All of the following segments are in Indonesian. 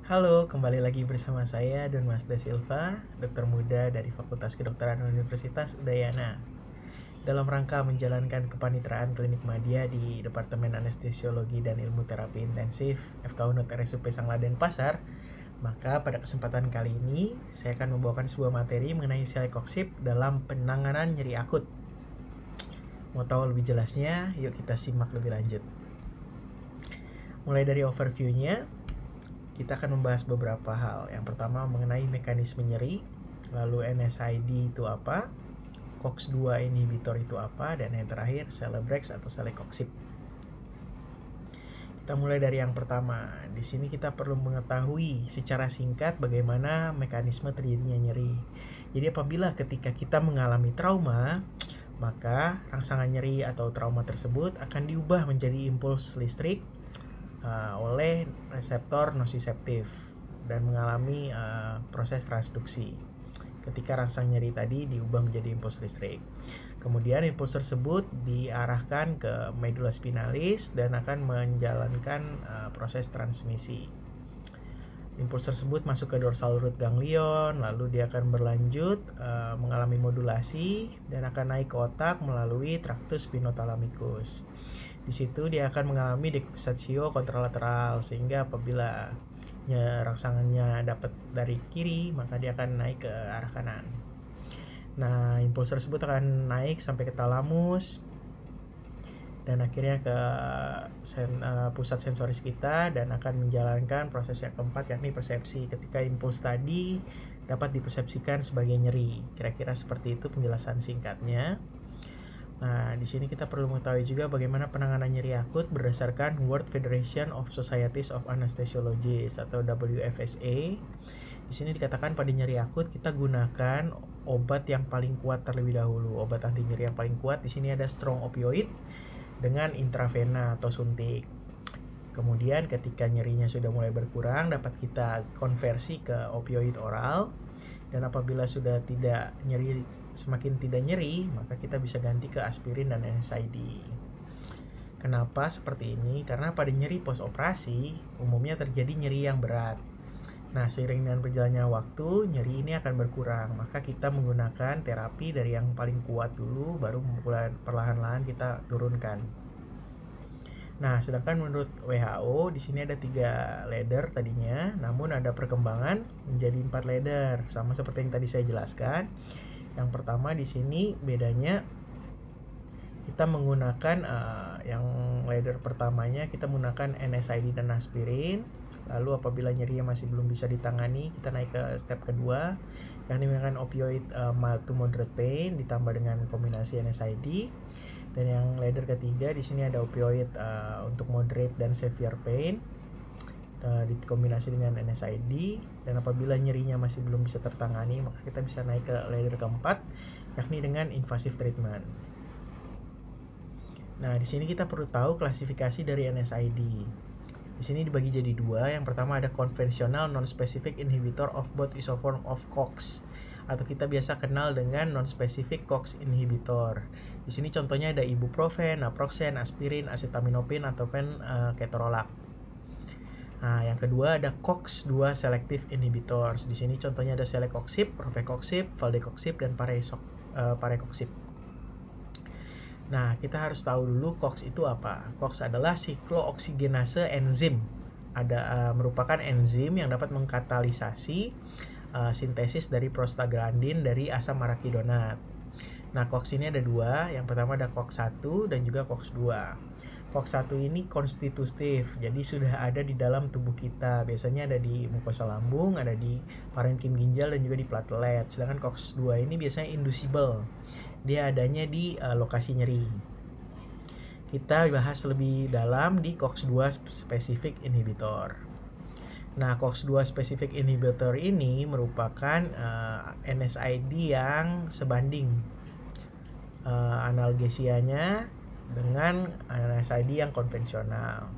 Halo, kembali lagi bersama saya Don Masda Silva, dokter muda dari Fakultas Kedokteran Universitas Udayana. Dalam rangka menjalankan kepanitraan klinik media di Departemen Anestesiologi dan Ilmu Terapi Intensif FK Unut RSUP Sangladen Pasar, maka pada kesempatan kali ini saya akan membawakan sebuah materi mengenai celecoxib dalam penanganan nyeri akut. Mau tahu lebih jelasnya? Yuk kita simak lebih lanjut. Mulai dari overview-nya, kita akan membahas beberapa hal. Yang pertama mengenai mekanisme nyeri, lalu NSAID itu apa, COX-2 inhibitor itu apa, dan yang terakhir Celebrex atau celecoxib. Kita mulai dari yang pertama. Di sini kita perlu mengetahui secara singkat bagaimana mekanisme terjadinya nyeri. Jadi apabila ketika kita mengalami trauma, maka rangsangan nyeri atau trauma tersebut akan diubah menjadi impuls listrik oleh reseptor nociceptif dan mengalami proses transduksi. Ketika rangsang nyeri tadi diubah menjadi impuls listrik. Kemudian impuls tersebut diarahkan ke medula spinalis dan akan menjalankan proses transmisi. Impuls tersebut masuk ke dorsal root ganglion, lalu dia akan berlanjut mengalami modulasi dan akan naik ke otak melalui tractus spinothalamicus. Di situ dia akan mengalami decussatio kontralateral, sehingga apabila rangsangannya dapat dari kiri, maka dia akan naik ke arah kanan. Nah, impuls tersebut akan naik sampai ke talamus dan akhirnya ke pusat sensoris kita dan akan menjalankan proses yang keempat, yakni persepsi. Ketika impuls tadi dapat dipersepsikan sebagai nyeri. Kira-kira seperti itu penjelasan singkatnya. Nah, di sini kita perlu mengetahui juga bagaimana penanganan nyeri akut berdasarkan World Federation of Societies of Anesthesiologists atau WFSA. Di sini dikatakan pada nyeri akut kita gunakan obat yang paling kuat terlebih dahulu. Obat anti nyeri yang paling kuat di sini ada strong opioid dengan intravena atau suntik. Kemudian ketika nyerinya sudah mulai berkurang, dapat kita konversi ke opioid oral. Dan apabila sudah semakin tidak nyeri, maka kita bisa ganti ke aspirin dan NSAID. Kenapa seperti ini? Karena pada nyeri post operasi umumnya terjadi nyeri yang berat. Nah, seiring dengan berjalannya waktu, nyeri ini akan berkurang. Maka kita menggunakan terapi dari yang paling kuat dulu, baru perlahan-lahan kita turunkan. Nah, sedangkan menurut WHO di sini ada 3 ladder tadinya, namun ada perkembangan menjadi 4 ladder, sama seperti yang tadi saya jelaskan. Yang pertama di sini bedanya kita menggunakan yang ladder pertamanya kita menggunakan NSAID dan aspirin. Lalu apabila nyerinya masih belum bisa ditangani, kita naik ke step kedua, yang menggunakan opioid mild to moderate pain ditambah dengan kombinasi NSAID. Dan yang ladder ketiga di sini ada opioid untuk moderate dan severe pain dikombinasi dengan NSAID. Dan apabila nyerinya masih belum bisa tertangani, maka kita bisa naik ke ladder keempat, yakni dengan invasive treatment. Nah, di sini kita perlu tahu klasifikasi dari NSAID. Di sini dibagi jadi 2. Yang pertama ada konvensional non-specific inhibitor of both isoform of COX, atau kita biasa kenal dengan non-specific COX inhibitor. Di sini contohnya ada ibuprofen, naproxen, aspirin, acetaminophen, atau ketorolac. Nah, yang kedua ada COX-2 selective inhibitors. Di sini contohnya ada celecoxib, rofecoxib, valdecoxib, dan parecoxib. Nah, kita harus tahu dulu COX itu apa. COX adalah siklooksigenase enzim. Merupakan enzim yang dapat mengkatalisasi sintesis dari prostaglandin dari asam arachidonat. Nah, COX ini ada 2. Yang pertama ada COX-1 dan juga COX-2. COX-1 ini konstitutif, jadi sudah ada di dalam tubuh kita. Biasanya ada di mukosa lambung, ada di parenkim ginjal, dan juga di platelet. Sedangkan COX-2 ini biasanya inducible. Dia adanya di lokasi nyeri. Kita bahas lebih dalam di COX-2 specific inhibitor. Nah, COX-2 specific inhibitor ini merupakan NSAID yang sebanding analgesianya dengan NSAID yang konvensional.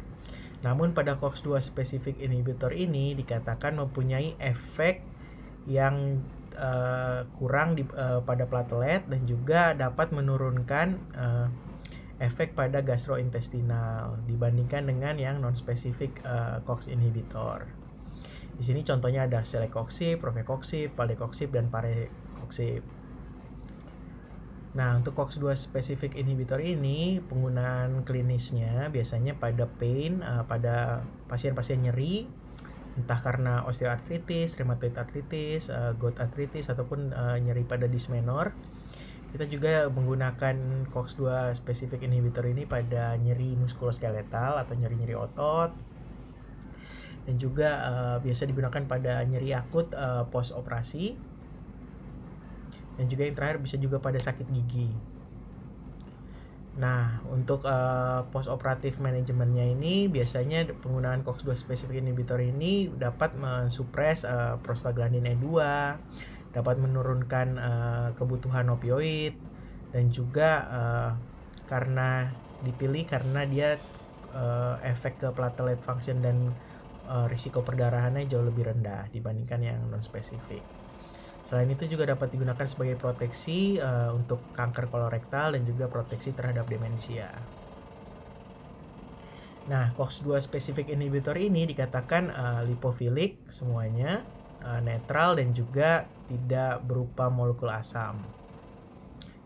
Namun pada COX-2 specific inhibitor ini dikatakan mempunyai efek yang kurang pada platelet dan juga dapat menurunkan efek pada gastrointestinal dibandingkan dengan yang non-specific COX inhibitor. Di sini contohnya ada celecoxib, rovecoxib, valdecoxib, dan parecoxib. Nah, untuk COX-2 specific inhibitor ini penggunaan klinisnya biasanya pada pain, pada pasien-pasien nyeri, entah karena osteoartritis, rheumatoid arthritis, gout arthritis, ataupun nyeri pada dysmenor. Kita juga menggunakan COX-2 specific inhibitor ini pada nyeri muskuloskeletal atau nyeri-nyeri otot, dan juga biasa digunakan pada nyeri akut post operasi, dan juga yang terakhir bisa juga pada sakit gigi. Nah, untuk post operatif manajemennya ini biasanya penggunaan COX-2 specific inhibitor ini dapat mensupres prostaglandin E2, dapat menurunkan kebutuhan opioid, dan juga karena dipilih karena dia efek ke platelet function dan risiko perdarahannya jauh lebih rendah dibandingkan yang non spesifik. Selain itu juga dapat digunakan sebagai proteksi untuk kanker kolorektal dan juga proteksi terhadap demensia. Nah, COX-2 specific inhibitor ini dikatakan lipofilik semuanya, netral, dan juga tidak berupa molekul asam.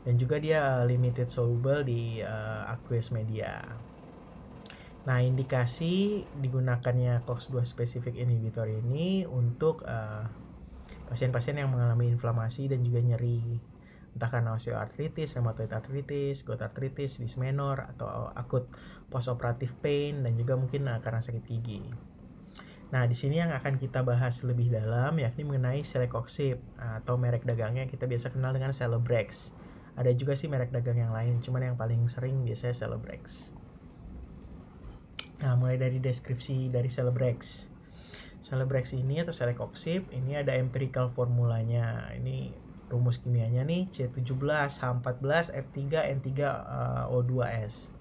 Dan juga dia limited soluble di aqueous media. Nah, indikasi digunakannya COX-2 specific inhibitor ini untuk pasien-pasien yang mengalami inflamasi dan juga nyeri, entah karena osteoartritis, rheumatoid arthritis, gout arthritis, dysmenor, atau akut postoperative pain, dan juga mungkin karena sakit gigi. Nah, di sini yang akan kita bahas lebih dalam yakni mengenai celecoxib atau merek dagangnya kita biasa kenal dengan Celebrex. Ada juga sih merek dagang yang lain, cuman yang paling sering biasanya Celebrex. Nah, mulai dari deskripsi dari Celebrex. Celebrex ini atau celecoxib ini ada empirical formulanya. Ini rumus kimianya nih C17H14 F3N3O2S.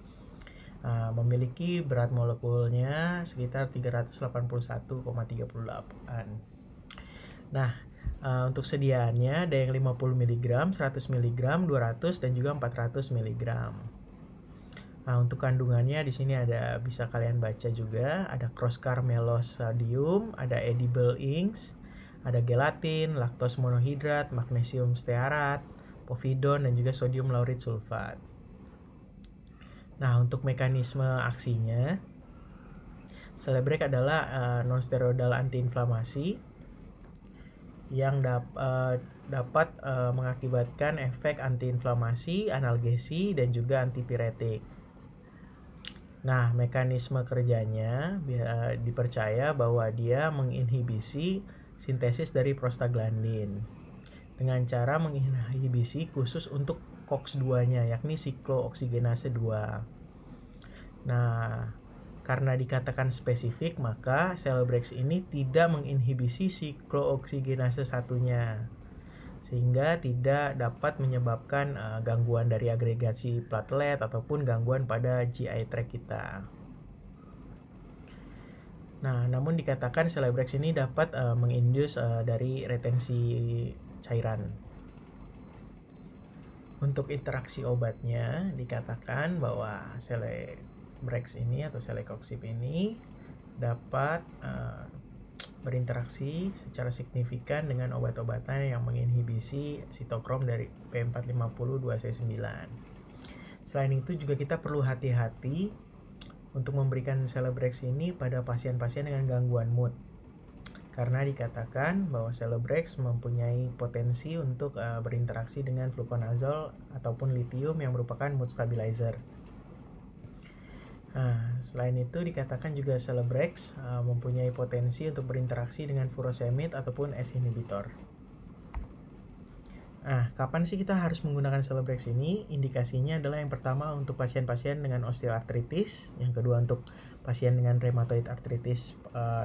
Memiliki berat molekulnya sekitar 381,38. Nah, untuk sediaannya ada yang 50 mg, 100 mg, 200 dan juga 400 mg. Nah, untuk kandungannya di sini ada, bisa kalian baca juga, ada cross-carmelose sodium, ada edible inks, ada gelatin, laktos monohidrat, magnesium stearat, povidon, dan juga sodium laurit sulfat. Nah, untuk mekanisme aksinya, Celebrex adalah non-steroidal antiinflamasi yang dapat mengakibatkan efek antiinflamasi, analgesi, dan juga antipiretik. Nah, mekanisme kerjanya dipercaya bahwa dia menginhibisi sintesis dari prostaglandin dengan cara menginhibisi khusus untuk COX-2-nya, yakni siklooksigenase 2. Nah, karena dikatakan spesifik, maka Celebrex ini tidak menginhibisi siklooksigenase 1-nya, sehingga tidak dapat menyebabkan gangguan dari agregasi platelet ataupun gangguan pada GI tract kita. Nah, namun dikatakan Celebrex ini dapat menginduce dari retensi cairan. Untuk interaksi obatnya dikatakan bahwa Celebrex ini atau celecoxib ini dapat berinteraksi secara signifikan dengan obat-obatan yang menginhibisi sitokrom dari P450-2C9. Selain itu juga kita perlu hati-hati untuk memberikan Celebrex ini pada pasien-pasien dengan gangguan mood. Karena dikatakan bahwa Celebrex mempunyai potensi untuk berinteraksi dengan fluconazole ataupun lithium yang merupakan mood stabilizer. Nah, selain itu dikatakan juga Celebrex mempunyai potensi untuk berinteraksi dengan furosemide ataupun ACE inhibitor. Nah, kapan sih kita harus menggunakan Celebrex ini? Indikasinya adalah yang pertama untuk pasien-pasien dengan osteoartritis, yang kedua untuk pasien dengan rheumatoid arthritis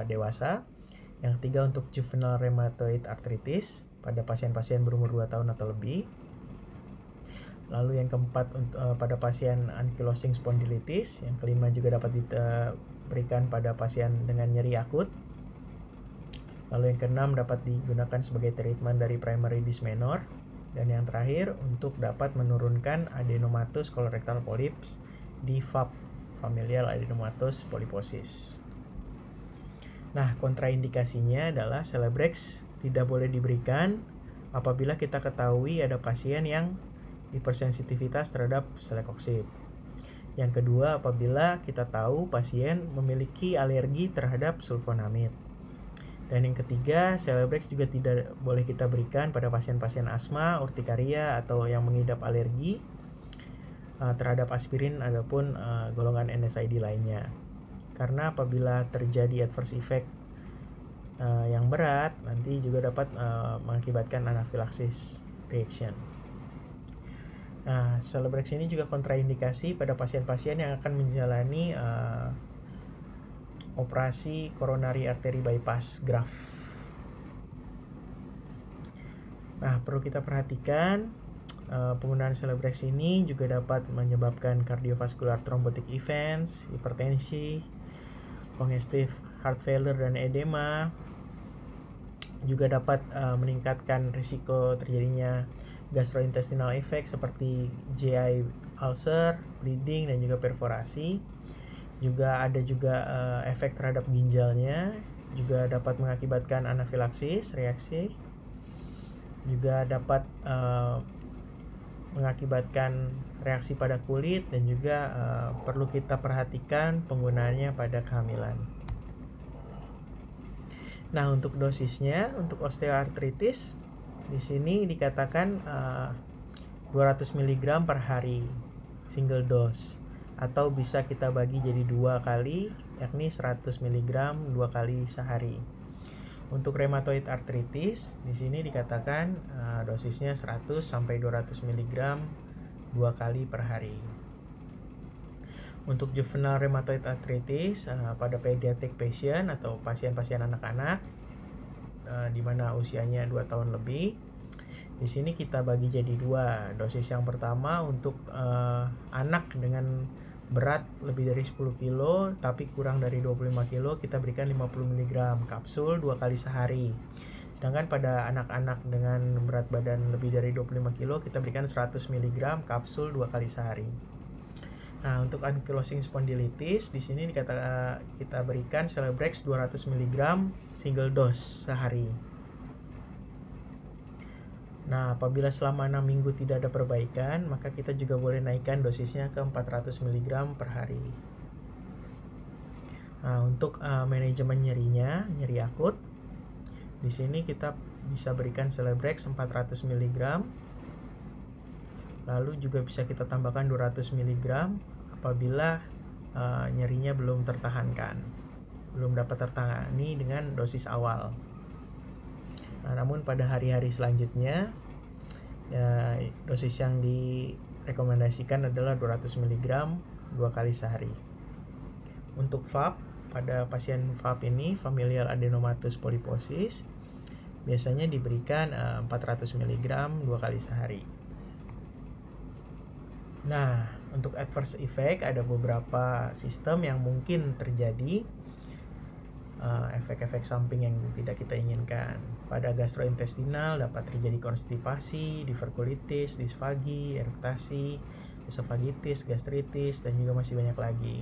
dewasa, yang ketiga untuk juvenile rheumatoid arthritis pada pasien-pasien berumur 2 tahun atau lebih. Lalu yang keempat pada pasien ankylosing spondylitis, yang kelima juga dapat diberikan pada pasien dengan nyeri akut. Lalu yang keenam dapat digunakan sebagai treatment dari primary dysmenor, dan yang terakhir untuk dapat menurunkan adenomatous colorectal polyps di FAP, familial adenomatous polyposis. Nah, kontraindikasinya adalah Celebrex tidak boleh diberikan apabila kita ketahui ada pasien yang hipersensitivitas terhadap celecoxib. Yang kedua, apabila kita tahu pasien memiliki alergi terhadap sulfonamid. Dan yang ketiga, Celebrex juga tidak boleh kita berikan pada pasien-pasien asma, urtikaria, atau yang mengidap alergi terhadap aspirin ataupun golongan NSAID lainnya. Karena apabila terjadi adverse effect yang berat, nanti juga dapat mengakibatkan anafilaksis reaction. Nah, Celebrex ini juga kontraindikasi pada pasien-pasien yang akan menjalani operasi coronary artery bypass graft. Nah, perlu kita perhatikan penggunaan Celebrex ini juga dapat menyebabkan cardiovascular thrombotic events, hipertensi, congestive heart failure dan edema. Juga dapat meningkatkan risiko terjadinya gastrointestinal effect seperti GI ulcer, bleeding, dan juga perforasi. Juga ada efek terhadap ginjalnya, juga dapat mengakibatkan anafilaksis reaksi, juga dapat mengakibatkan reaksi pada kulit, dan juga perlu kita perhatikan penggunaannya pada kehamilan. Nah, untuk dosisnya untuk osteoartritis di sini dikatakan 200 mg per hari single dose, atau bisa kita bagi jadi 2 kali, yakni 100 mg 2 kali sehari. Untuk rheumatoid arthritis di sini dikatakan dosisnya 100 sampai 200 mg 2 kali per hari. Untuk juvenile rheumatoid arthritis pada pediatric patient atau pasien-pasien anak-anak di mana usianya 2 tahun lebih, di sini kita bagi jadi 2. Dosis yang pertama untuk anak dengan berat lebih dari 10 kilo tapi kurang dari 25 kilo, kita berikan 50 mg kapsul 2 kali sehari. Sedangkan pada anak-anak dengan berat badan lebih dari 25 kilo, kita berikan 100 mg kapsul 2 kali sehari. Nah, untuk ankylosing spondylitis di sini kita berikan Celebrex 200 mg single dose sehari. Nah, apabila selama 6 minggu tidak ada perbaikan, maka kita juga boleh naikkan dosisnya ke 400 mg per hari. Nah, untuk manajemen nyerinya, nyeri akut, di sini kita bisa berikan Celebrex 400 mg. Lalu juga bisa kita tambahkan 200 mg apabila nyerinya belum tertahankan, belum dapat tertangani dengan dosis awal. Nah, namun pada hari-hari selanjutnya dosis yang direkomendasikan adalah 200 mg 2 kali sehari. Untuk FAP, pada pasien FAP ini familial adenomatous polyposis biasanya diberikan 400 mg 2 kali sehari. Nah, untuk adverse effect ada beberapa sistem yang mungkin terjadi efek-efek samping yang tidak kita inginkan. Pada gastrointestinal dapat terjadi konstipasi, diverkulitis, disfagi, eruktasi, esofagitis, gastritis, dan juga masih banyak lagi.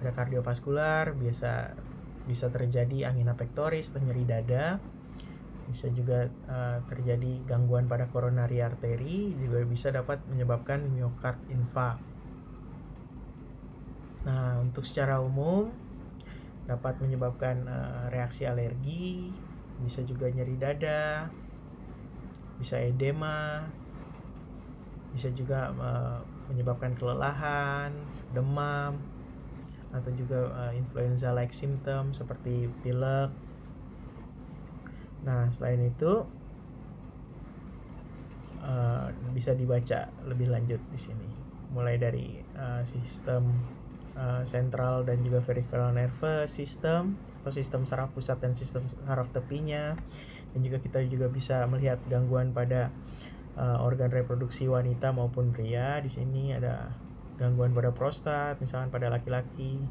Pada kardiovaskular bisa terjadi angina pectoris atau nyeri dada. Bisa juga terjadi gangguan pada coronary artery, juga bisa dapat menyebabkan myocard infarct. Nah, untuk secara umum dapat menyebabkan reaksi alergi, bisa juga nyeri dada, bisa edema, bisa juga menyebabkan kelelahan, demam, atau juga influenza-like symptom seperti pilek. Nah, selain itu bisa dibaca lebih lanjut di sini, mulai dari sistem sentral dan juga peripheral nervous system atau sistem saraf pusat dan sistem saraf tepinya, dan juga kita juga bisa melihat gangguan pada organ reproduksi wanita maupun pria. Di sini ada gangguan pada prostat, misalkan pada laki-laki,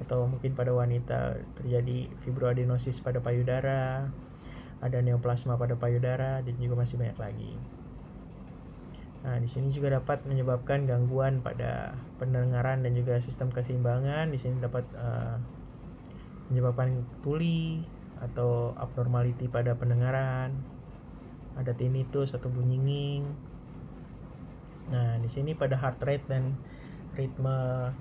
atau mungkin pada wanita terjadi fibroadenosis pada payudara, ada neoplasma pada payudara, dan juga masih banyak lagi. Nah, di sini juga dapat menyebabkan gangguan pada pendengaran dan juga sistem keseimbangan. Di sini dapat menyebabkan tuli atau abnormality pada pendengaran, ada tinnitus atau bunyi. Nah, di sini pada heart rate dan ritme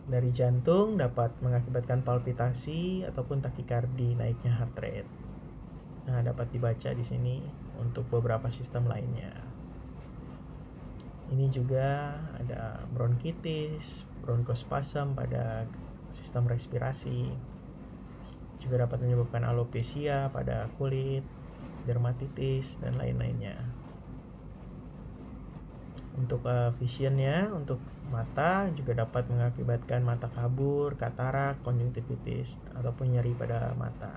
dari jantung dapat mengakibatkan palpitasi ataupun takikardi, naiknya heart rate. Nah, dapat dibaca di sini untuk beberapa sistem lainnya. Ini juga ada bronkitis, bronkospasm pada sistem respirasi. Juga dapat menyebabkan alopecia pada kulit, dermatitis, dan lain-lainnya. Untuk visionnya, untuk mata juga dapat mengakibatkan mata kabur, katarak, konjungtivitis, ataupun nyeri pada mata.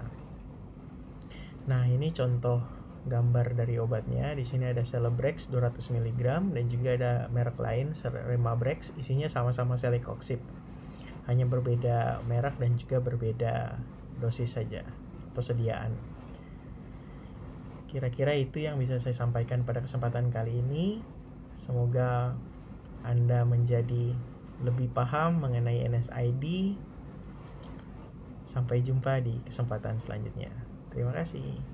Nah, ini contoh gambar dari obatnya. Di sini ada Celebrex 200 mg dan juga ada merek lain Remabrex, isinya sama-sama celecoxib. Hanya berbeda merek dan juga berbeda dosis saja atau sediaan. Kira-kira itu yang bisa saya sampaikan pada kesempatan kali ini. Semoga Anda menjadi lebih paham mengenai NSAID. Sampai jumpa di kesempatan selanjutnya. Terima kasih.